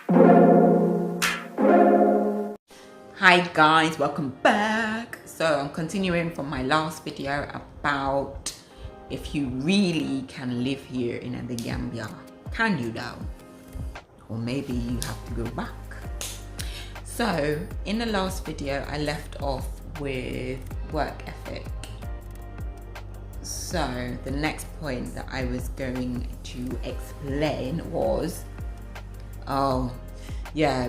Hi guys, welcome back. So I'm continuing from my last video about if you really can live here in the Gambia. Can you though? Or maybe you have to go back. So in the last video I left off with work ethic. So the next point that I was going to explain was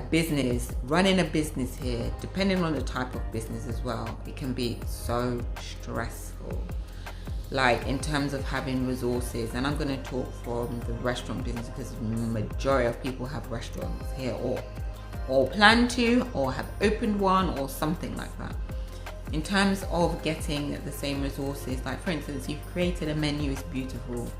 business, running a business here, depending on the type of business as well, it can be so stressful. Like in terms of having resources, and I'm going to talk from the restaurant business because the majority of people have restaurants here or plan to or have opened one or something like that. In terms of getting the same resources, like for instance, you've created a menu, it's beautiful.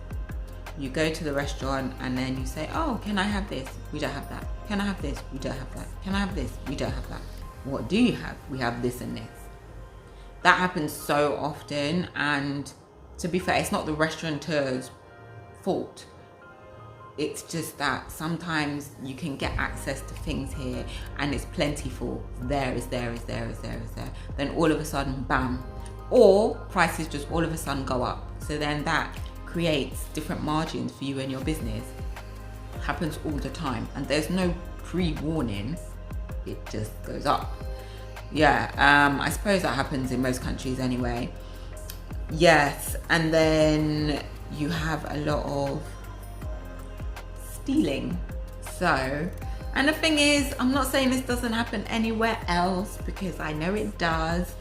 You go to the restaurant and then you say, oh, can I have this? We don't have that. Can I have this? We don't have that. Can I have this? We don't have that. What do you have? We have this and this. That happens so often, and to be fair, it's not the restaurateur's fault. It's just that sometimes you can get access to things here and it's plentiful. There. Then all of a sudden, bam. Or prices just all of a sudden go up. So then that creates different margins for you and your business. It happens all the time, and there's no pre-warning, it just goes up. I suppose that happens in most countries anyway. Yes, and then you have a lot of stealing. So, and the thing is, I'm not saying this doesn't happen anywhere else, because I know it does,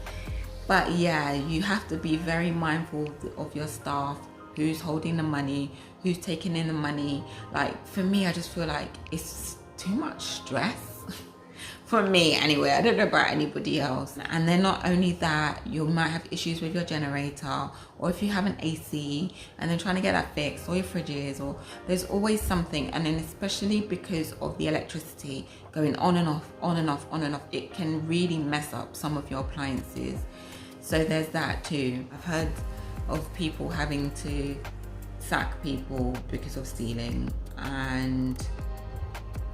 but yeah, you have to be very mindful of your staff, who's holding the money, who's taking in the money. Like for me, I just feel like it's too much stress for me anyway. I don't know about anybody else. And then not only that, you might have issues with your generator, or if you have an AC and then trying to get that fixed, or your fridges, or there's always something. And then especially because of the electricity going on and off, it can really mess up some of your appliances. So there's that too. I've heard of people having to sack people because of stealing, and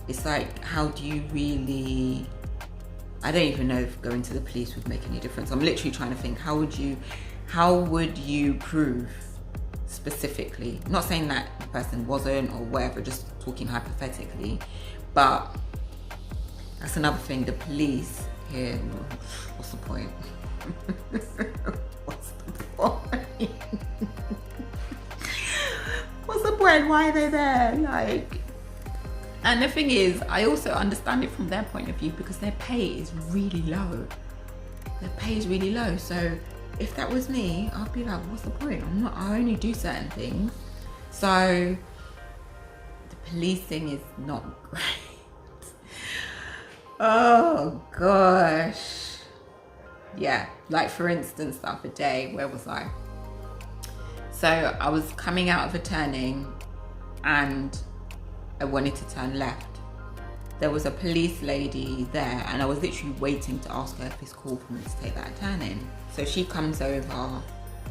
it's like, how do you really, I don't even know if going to the police would make any difference. I'm literally trying to think, how would you prove specifically? I'm not saying that the person wasn't or whatever, just talking hypothetically, but that's another thing. The police here, what's the point? What's the point? What's the point? Why are they there? Like, and the thing is, I also understand it from their point of view, because their pay is really low. Their pay is really low. So if that was me, I'd be like, what's the point? I only do certain things. So the policing is not great. Oh gosh. Yeah, like for instance, the other day, where was I? So I was coming out of a turning and I wanted to turn left. There was a police lady there, and I was literally waiting to ask her if it's cool for me to take that turning. So she comes over,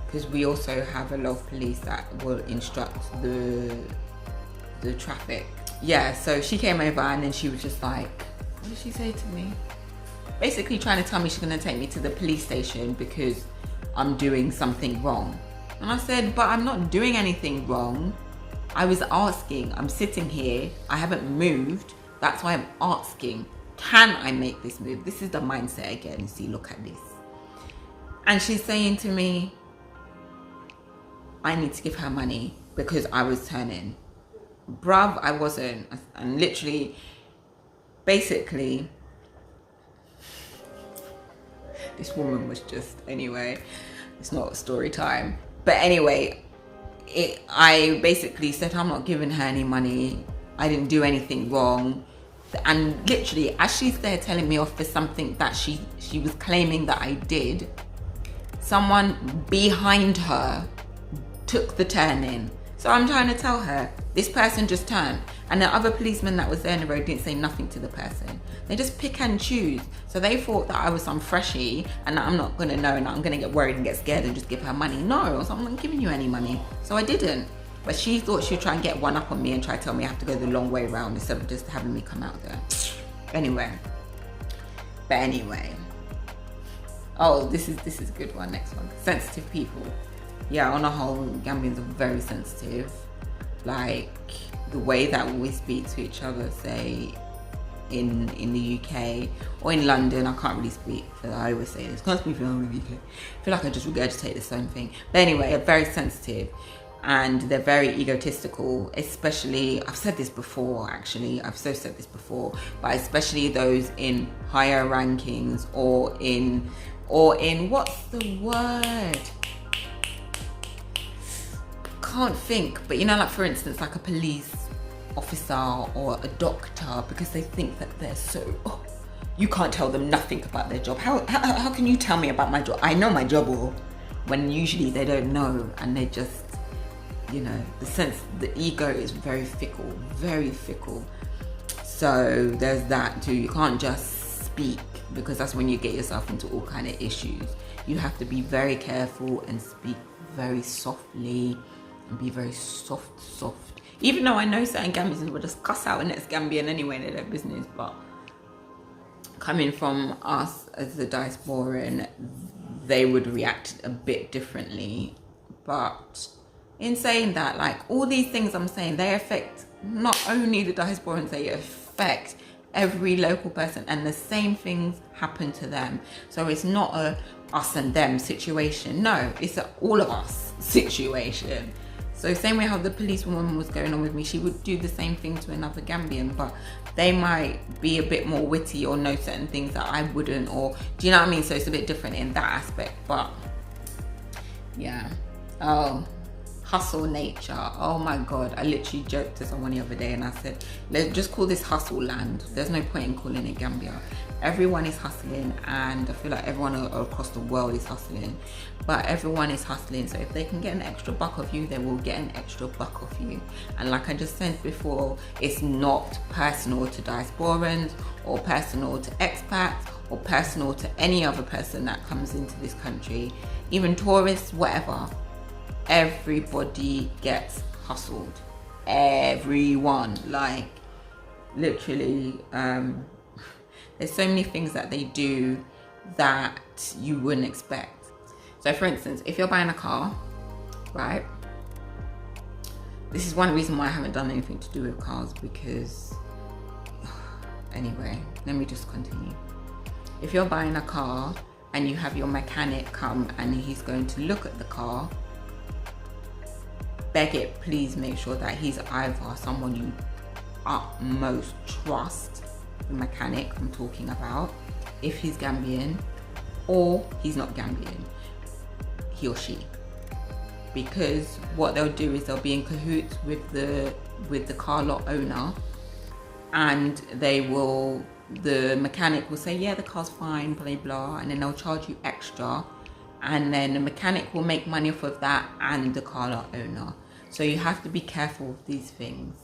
because we also have a lot of police that will instruct the traffic. Yeah, so she came over and then she was just like, what did she say to me? Basically trying to tell me she's gonna take me to the police station because I'm doing something wrong. And I said, but I'm not doing anything wrong. I was asking, I'm sitting here, I haven't moved. That's why I'm asking, can I make this move? This is the mindset again. See, look at this. And she's saying to me, I need to give her money because I was turning. Bruv, I wasn't. And literally, basically, this woman was just, anyway, it's not story time. But anyway, I basically said, I'm not giving her any money. I didn't do anything wrong. And literally, as she's there telling me off for something that she was claiming that I did, someone behind her took the turn in. So I'm trying to tell her, this person just turned, and the other policeman that was there in the road didn't say nothing to the person. They just pick and choose. So they thought that I was some freshie and that I'm not gonna know and I'm gonna get worried and get scared and just give her money. No, so I'm not giving you any money. So I didn't. But she thought she'd try and get one up on me and try to tell me I have to go the long way around instead of just having me come out there. Anyway. Oh, this is a good one. Next one. Sensitive people. Yeah, on a whole, Gambians are very sensitive. Like the way that we speak to each other, say in the UK or in London, I can't really speak. I always say this. Can't speak for the UK. I feel like I just regurgitate the same thing. But anyway, they're very sensitive and they're very egotistical. Especially, I've said this before. Actually, I've said this before. But especially those in higher rankings or in what's the word? Can't think. But you know, like for instance, like a police officer or a doctor, because they think that they're so, you can't tell them nothing about their job. How can you tell me about my job? I know my job, or when usually they don't know, and they just, you know, the ego is very fickle. So there's that too. You can't just speak, because that's when you get yourself into all kind of issues. You have to be very careful and speak very softly and be very soft. Even though I know certain Gambians will just cuss out the next Gambian anyway in their business, but coming from us as the diasporan, they would react a bit differently. But in saying that, like all these things I'm saying, they affect not only the diasporans, they affect every local person, and the same things happen to them. So it's not a us and them situation. No, it's a all of us situation. So same way how the policewoman was going on with me, she would do the same thing to another Gambian, but they might be a bit more witty or know certain things that I wouldn't, or do you know what I mean? So it's a bit different in that aspect. But yeah. Oh, hustle nature. Oh my God. I literally joked to someone the other day and I said, let's just call this hustle land. There's no point in calling it Gambia. Everyone is hustling, and I feel like everyone across the world is hustling, but everyone is hustling. So if they can get an extra buck of you, they will get an extra buck of you. And like I just said before, it's not personal to diasporans or personal to expats or personal to any other person that comes into this country, even tourists, whatever. Everybody gets hustled. Everyone, like literally. There's so many things that they do that you wouldn't expect. So for instance, if you're buying a car, right? This is one reason why I haven't done anything to do with cars, because anyway, let me just continue. If you're buying a car and you have your mechanic come and he's going to look at the car, beg it, please make sure that he's either someone you utmost trust, the mechanic I'm talking about, if he's Gambian, or he's not Gambian, he or she. Because what they'll do is they'll be in cahoots with the car lot owner, and the mechanic will say, yeah, the car's fine, blah blah, and then they'll charge you extra, and then the mechanic will make money off of that and the car lot owner. So you have to be careful with these things.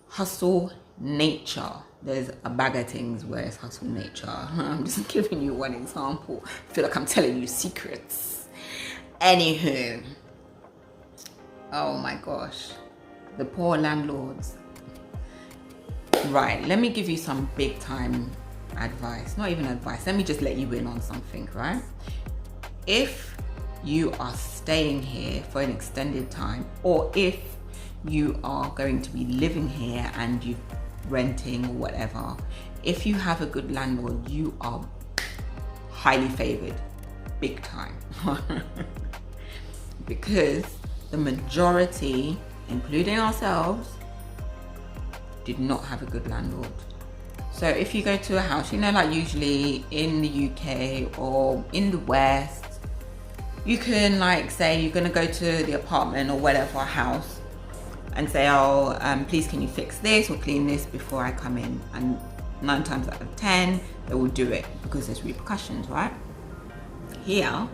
Hustle nature. There's a bag of things where it's hustle nature. I'm just giving you one example. I feel like I'm telling you secrets. Anywho, oh my gosh, the poor landlords. Right, let me give you some big time advice. Not even advice, let me just let you in on something, right? If you are staying here for an extended time, or if you are going to be living here and you're renting or whatever, if you have a good landlord, you are highly favored, big time. Because the majority, including ourselves, did not have a good landlord. So if you go to a house, you know, like usually in the UK or in the West, you can like say you're gonna go to the apartment or whatever house and say, oh, please can you fix this or clean this before I come in? And 9 times out of 10, they will do it because there's repercussions, right? Here,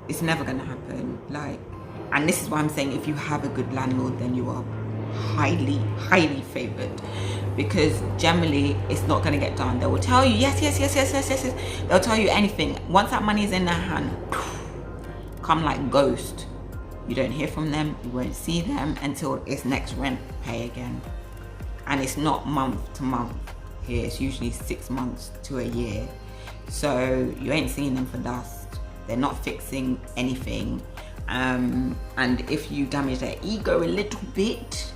it's never gonna happen. Like, and this is why I'm saying if you have a good landlord, then you are highly, highly favored, because generally it's not gonna get done. They will tell you, yes. They'll tell you anything. Once that money is in their hand, come like ghost. You don't hear from them, you won't see them until it's next rent pay again. And it's not month to month here, it's usually 6 months to a year. So you ain't seeing them for dust. They're not fixing anything. And if you damage their ego a little bit,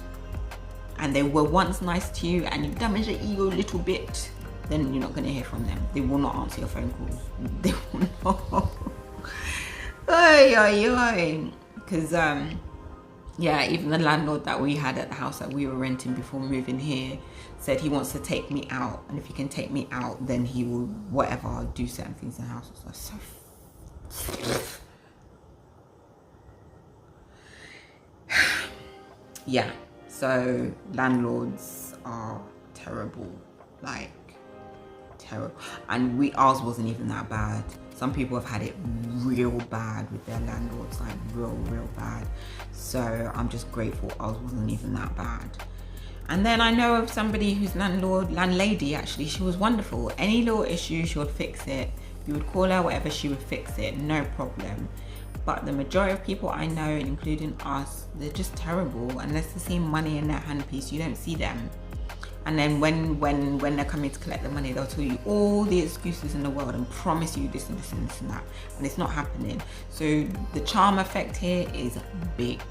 and they were once nice to you and you damage their ego a little bit, then you're not going to hear from them. They will not answer your phone calls. They will not. Because yeah, even the landlord that we had at the house that we were renting before moving here said he wants to take me out, and if he can take me out, then he will whatever do certain things in the house. So yeah, so landlords are terrible, like terrible. And ours wasn't even that bad. Some people have had it real bad with their landlords, like real bad. So I'm just grateful ours wasn't even that bad. And then I know of somebody whose landlady actually, she was wonderful. Any little issue, she would fix it. You would call her, whatever, she would fix it, no problem. But the majority of people I know, including us, they're just terrible. Unless they see money in their handpiece, you don't see them. And then when they're coming to collect the money, they'll tell you all the excuses in the world and promise you this and this and this and that. And it's not happening. So the charm effect here is big.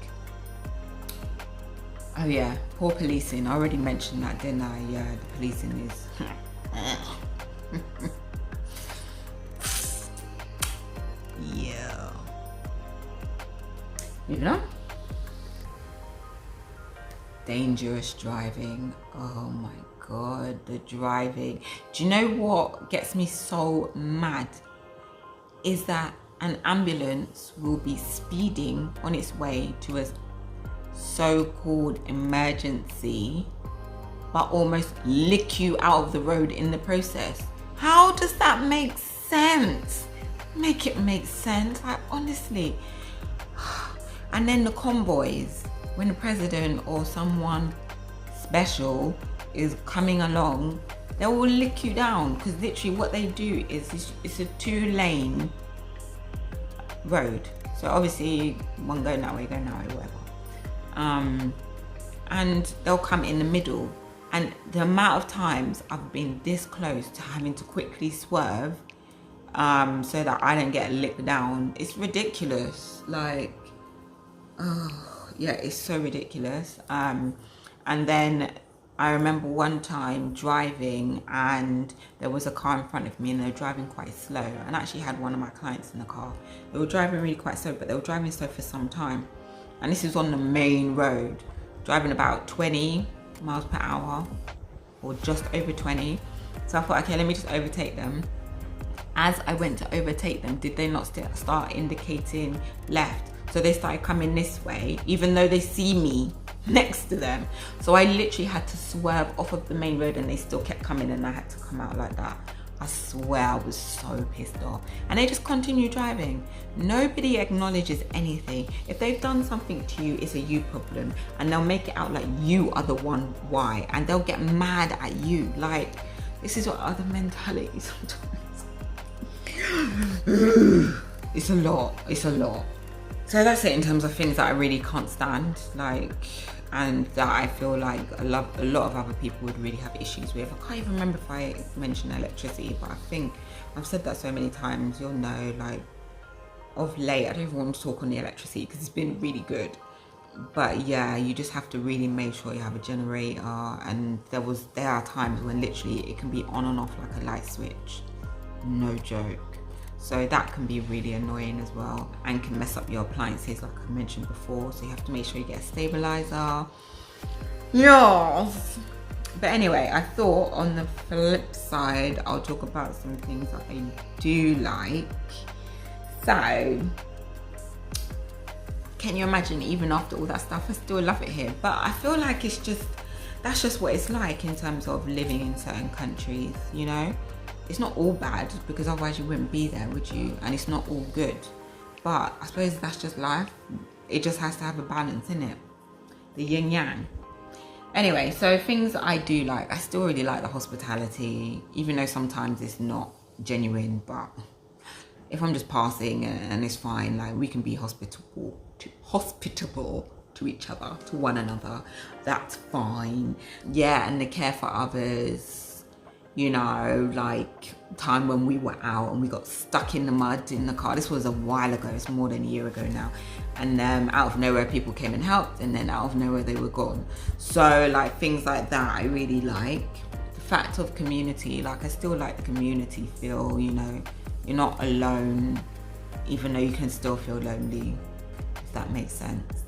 Oh yeah, poor policing. I already mentioned that, didn't I? Yeah, the policing is... yeah. Moving on. Dangerous driving. Oh my god, the driving. Do you know what gets me so mad? Is that an ambulance will be speeding on its way to a so-called emergency, but almost lick you out of the road in the process. How does that make sense? Make it make sense, like honestly. And then the convoys, when the president or someone special is coming along, they will lick you down, because literally what they do is it's a 2-lane road. So obviously one going that way, whatever. And they'll come in the middle. And the amount of times I've been this close to having to quickly swerve so that I don't get licked down, it's ridiculous. Like, oh yeah, it's so ridiculous. And then I remember one time driving, and there was a car in front of me and they were driving quite slow. And I actually had one of my clients in the car. They were driving really quite slow, but they were driving slow for some time. And this is on the main road, driving about 20 miles per hour or just over 20. So I thought, okay, let me just overtake them. As I went to overtake them, did they not start indicating left? So they started coming this way, even though they see me next to them. So I literally had to swerve off of the main road, and they still kept coming, and I had to come out like that. I swear I was so pissed off. And they just continue driving. Nobody acknowledges anything. If they've done something to you, it's a you problem. And they'll make it out like you are the one why. And they'll get mad at you. Like, this is what other mentality sometimes. It's a lot. It's a lot. So that's it in terms of things that I really can't stand, like, and that I feel like a lot of other people would really have issues with. I can't even remember if I mentioned electricity, but I think I've said that so many times. You'll know, like, of late, I don't even want to talk on the electricity because it's been really good. But yeah, you just have to really make sure you have a generator, and there are times when literally it can be on and off like a light switch. No joke. So that can be really annoying as well, and can mess up your appliances like I mentioned before. So you have to make sure you get a stabilizer. Yes. But anyway, I thought on the flip side, I'll talk about some things that I do like. So, can you imagine, even after all that stuff, I still love it here. But I feel like that's just what it's like in terms of living in certain countries, you know? It's not all bad, because otherwise you wouldn't be there, would you? And it's not all good. But I suppose that's just life. It just has to have a balance, innit? The yin yang. Anyway, so things I do like. I still really like the hospitality, even though sometimes it's not genuine. But if I'm just passing and it's fine, like, we can be hospitable. hospitable to each other, to one another. That's fine. Yeah, and they care for others. You know, like time when we were out and we got stuck in the mud in the car. This was a while ago. It's more than a year ago now. And out of nowhere, people came and helped, and then out of nowhere, they were gone. So like things like that, I really like. The fact of community, like I still like the community feel, you know, you're not alone, even though you can still feel lonely, if that makes sense.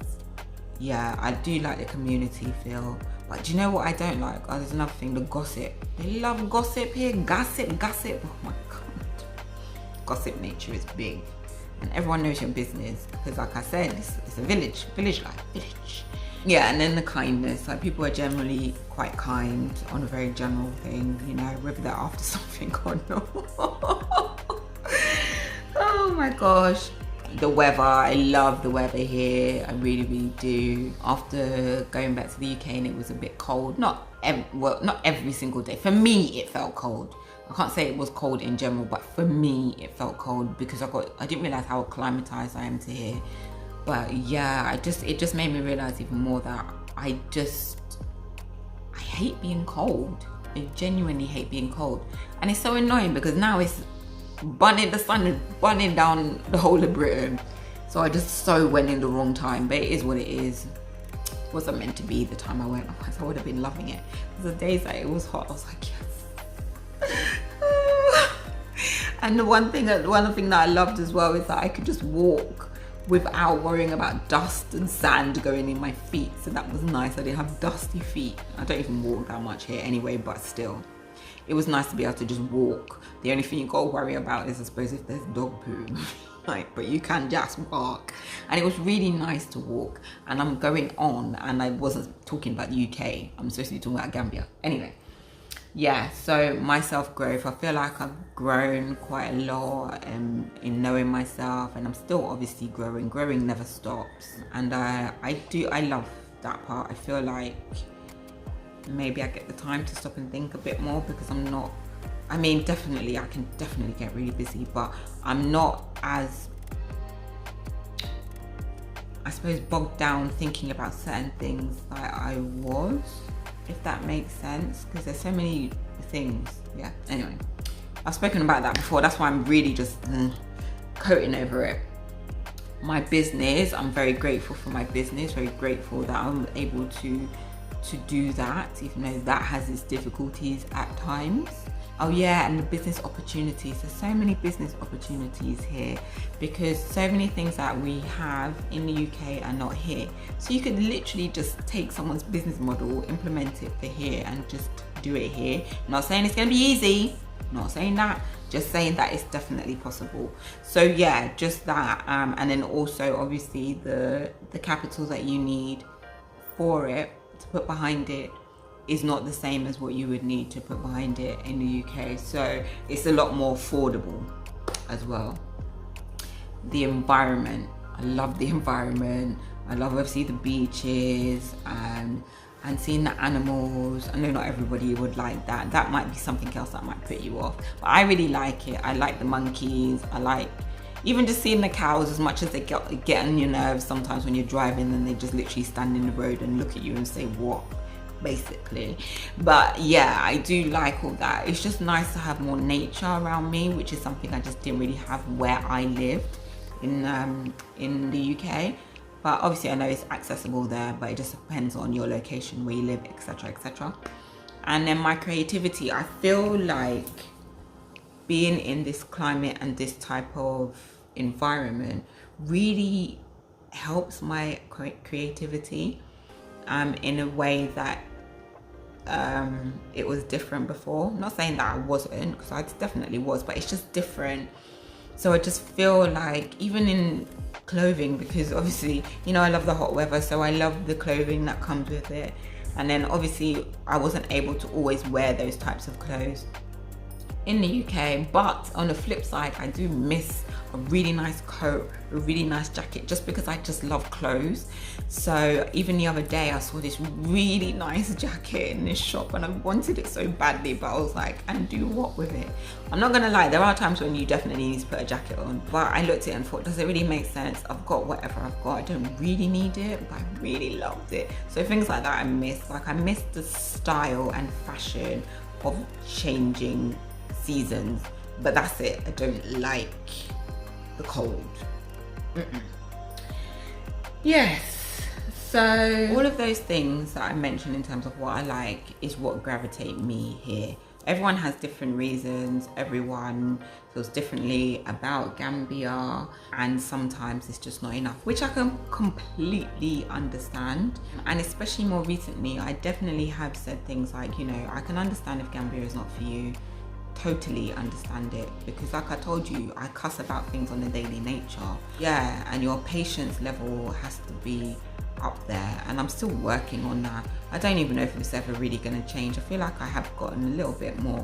Yeah, I do like the community feel. But do you know what I don't like? Oh, there's another thing, the gossip. They love gossip here. Gossip. Oh my God. Gossip nature is big. And everyone knows your business. Because like I said, it's a village life. Yeah, and then the kindness. Like people are generally quite kind on a very general thing, you know, whether they're after something or not. Oh my gosh. The weather, I love the weather here. I really do. After going back to the UK and it was a bit cold, not every single day. For me, it felt cold. I can't say it was cold in general, but for me, it felt cold because I didn't realize how acclimatized I am to here. But yeah, it just made me realize even more that I hate being cold. I genuinely hate being cold, and it's so annoying because now the sun is burning down the whole of Britain. So I just went in the wrong time, but it is what it is. It wasn't meant to be the time I went, otherwise I would have been loving it. The days that it was hot, I was like, yes. And the one thing that I loved as well is that I could just walk without worrying about dust and sand going in my feet. So that was nice. I didn't have dusty feet. I don't even walk that much here anyway, but still. It was nice to be able to just walk. The only thing you gotta worry about is, I suppose, if there's dog poo. Like, but you can just walk. And it was really nice to walk. And I'm going on, and I wasn't talking about the UK. I'm supposed to be talking about Gambia. Anyway, yeah, so my self-growth, I feel like I've grown quite a lot in knowing myself, and I'm still obviously growing. Growing never stops. And I love that part. I feel like maybe I get the time to stop and think a bit more because I can definitely get really busy, but I'm not as, I suppose, bogged down thinking about certain things like I was, if that makes sense, because there's so many things. Yeah, anyway, I've spoken about that before. That's why I'm really just coating over it. My business, I'm very grateful for my business, very grateful that I'm able to do that, even though that has its difficulties at times. Oh yeah, and the business opportunities. There's so many business opportunities here because so many things that we have in the UK are not here. So you could literally just take someone's business model, implement it for here, and just do it here. I'm not saying it's going to be easy, not saying that, just saying that it's definitely possible. So yeah, just that, and then also obviously the capital that you need for it to put behind it is not the same as what you would need to put behind it in the UK. So it's a lot more affordable as well. The environment, I love the environment. I love obviously the beaches and seeing the animals. I know not everybody would like that. That might be something else that might put you off, but I really like it. I like the monkeys. I like even just seeing the cows, as much as they get on your nerves sometimes when you're driving and they just literally stand in the road and look at you and say, what? Basically. But yeah, I do like all that. It's just nice to have more nature around me, which is something I just didn't really have where I lived in the UK. But obviously I know it's accessible there, but it just depends on your location, where you live, etc, etc. And then my creativity, I feel like being in this climate and this type of environment really helps my creativity in a way that it was different before. I'm not saying that I wasn't, because I definitely was, but it's just different. So I just feel like even in clothing, because obviously, you know, I love the hot weather, so I love the clothing that comes with it. And then obviously I wasn't able to always wear those types of clothes in the UK, but on the flip side, I do miss a really nice coat, a really nice jacket, just because I just love clothes. So even the other day I saw this really nice jacket in this shop and I wanted it so badly, but I was like, and do what with it? I'm not gonna lie, there are times when you definitely need to put a jacket on, but I looked at it and thought, does it really make sense? I've got whatever I've got, I don't really need it, but I really loved it. So things like that I miss. Like, I miss the style and fashion of changing seasons, but that's it. I don't like the cold. Yes, so all of those things that I mentioned in terms of what I like is what gravitate me here. Everyone has different reasons, everyone feels differently about Gambia, and sometimes it's just not enough, which I can completely understand. And especially more recently, I definitely have said things like, you know, I can understand if Gambia is not for you. Totally understand it, because like I told you, I cuss about things on a daily nature. Yeah, and your patience level has to be up there, and I'm still working on that. I don't even know if it's ever really going to change. I feel like I have gotten a little bit more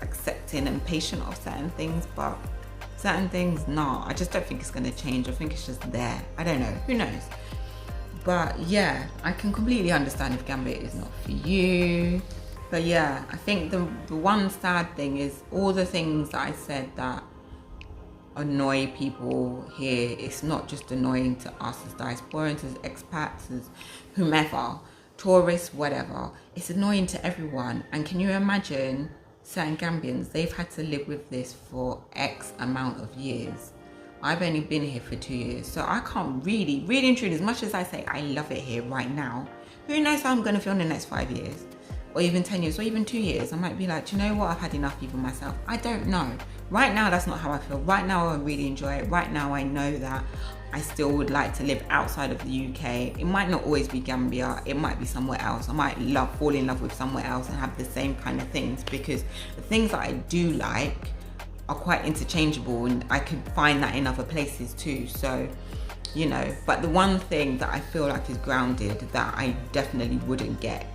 accepting and patient of certain things, but certain things, no, I just don't think it's going to change. I think it's just there. I don't know, who knows? But yeah, I can completely understand if Gambia is not for you. But yeah, I think the one sad thing is all the things that I said that annoy people here. It's not just annoying to us as diasporans, as expats, as whomever, tourists, whatever. It's annoying to everyone. And can you imagine certain Gambians, they've had to live with this for X amount of years. I've only been here for 2 years, so I can't really and truly, as much as I say I love it here right now, who knows how I'm going to feel in the next 5 years, or even 10 years, or even 2 years. I might be like, do you know what, I've had enough even myself. I don't know. Right now, that's not how I feel. Right now, I really enjoy it. Right now, I know that I still would like to live outside of the UK. It might not always be Gambia. It might be somewhere else. I might fall in love with somewhere else and have the same kind of things, because the things that I do like are quite interchangeable, and I could find that in other places too. So, you know, but the one thing that I feel like is grounded that I definitely wouldn't get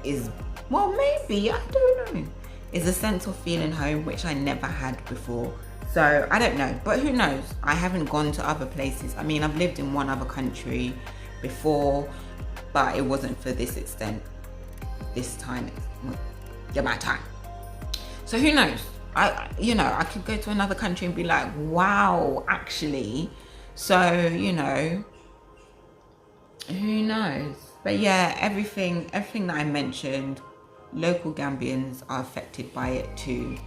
is, well, maybe, I don't know, is a sense of feeling home, which I never had before. So I don't know, but who knows? I haven't gone to other places. I mean, I've lived in one other country before, but it wasn't for this extent. This time, it's my time. So who knows? I could go to another country and be like, wow, actually. So, you know, who knows? But yeah, everything that I mentioned, local Gambians are affected by it too.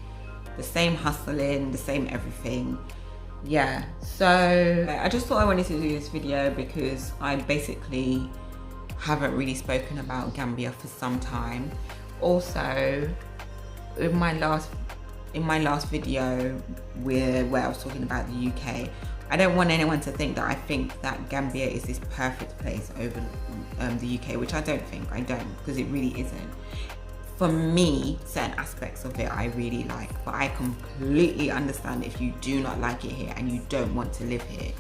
The same hustling, the same everything. Yeah, so I just thought I wanted to do this video because I basically haven't really spoken about Gambia for some time. Also, in my last video where I was talking about the UK, I don't want anyone to think that I think that Gambia is this perfect place over the UK, which I don't, because it really isn't. For me, certain aspects of it I really like, but I completely understand if you do not like it here and you don't want to live here.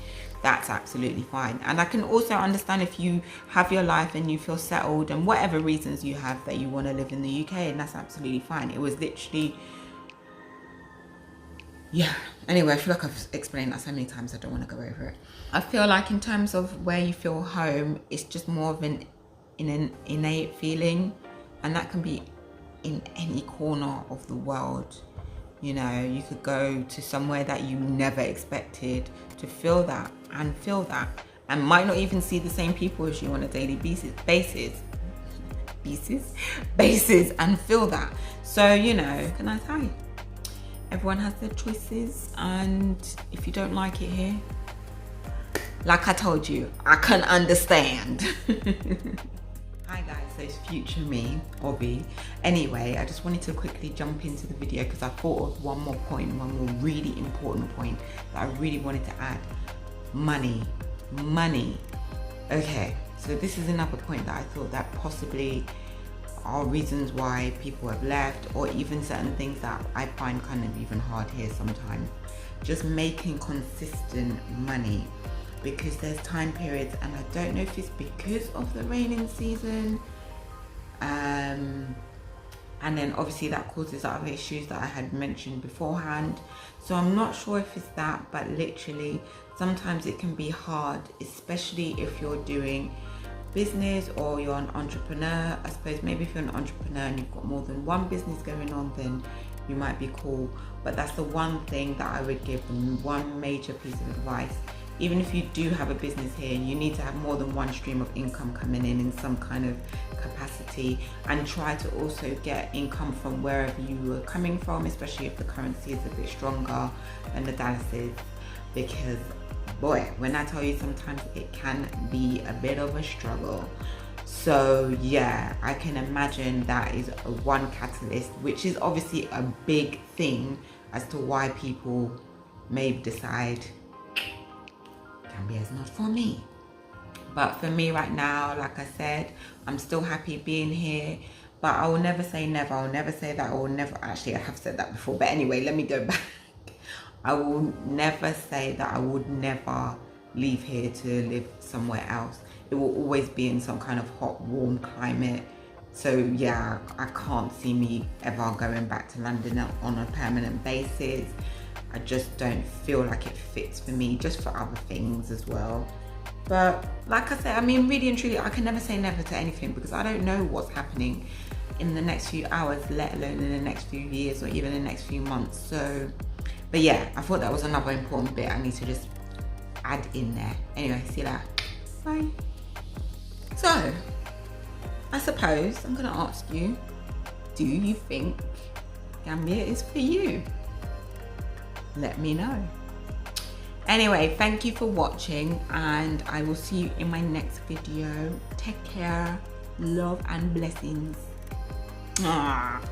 That's absolutely fine. And I can also understand if you have your life and you feel settled and whatever reasons you have that you want to live in the UK, and that's absolutely fine. It was literally, yeah. Anyway, I feel like I've explained that so many times I don't want to go over it. I feel like in terms of where you feel home, it's just more of an innate feeling, and that can be in any corner of the world. You know, you could go to somewhere that you never expected to feel that, and might not even see the same people as you on a daily basis and feel that. So, you know, can I tell you, everyone has their choices, and if you don't like it here, like I told you, I can understand. Hi guys, so it's future me, Obi. Anyway, I just wanted to quickly jump into the video because I thought of one more really important point that I really wanted to add. Money. Okay, so this is another point that I thought that possibly are reasons why people have left, or even certain things that I find kind of even hard here sometimes. Just making consistent money. Because there's time periods, and I don't know if it's because of the raining season, and then obviously that causes other issues that I had mentioned beforehand. So I'm not sure if it's that, but literally sometimes it can be hard, especially if you're doing business or you're an entrepreneur. I suppose maybe if you're an entrepreneur and you've got more than one business going on, then you might be cool. But that's the one thing that I would give them, one major piece of advice. Even if you do have a business here, you need to have more than one stream of income coming in some kind of capacity, and try to also get income from wherever you are coming from, especially if the currency is a bit stronger than the Dallas is, because boy, when I tell you, sometimes it can be a bit of a struggle. So yeah, I can imagine that is one catalyst, which is obviously a big thing as to why people may decide Gambia is not for me. But for me right now, like I said, I'm still happy being here, but I will never say never. I'll never say that. I will never, actually I have said that before, but anyway, let me go back. I will never say that I would never leave here to live somewhere else. It will always be in some kind of hot, warm climate. So yeah, I can't see me ever going back to London on a permanent basis. I just don't feel like it fits for me, just for other things as well. But like I said, I mean, really and truly, I can never say never to anything, because I don't know what's happening in the next few hours, let alone in the next few years or even the next few months. So, but yeah, I thought that was another important bit I need to just add in there. Anyway, see you later. Bye. So, I suppose I'm gonna ask you, do you think Gambia is for you? Let me know. Anyway, thank you for watching, and I will see you in my next video. Take care, love and blessings. Mwah.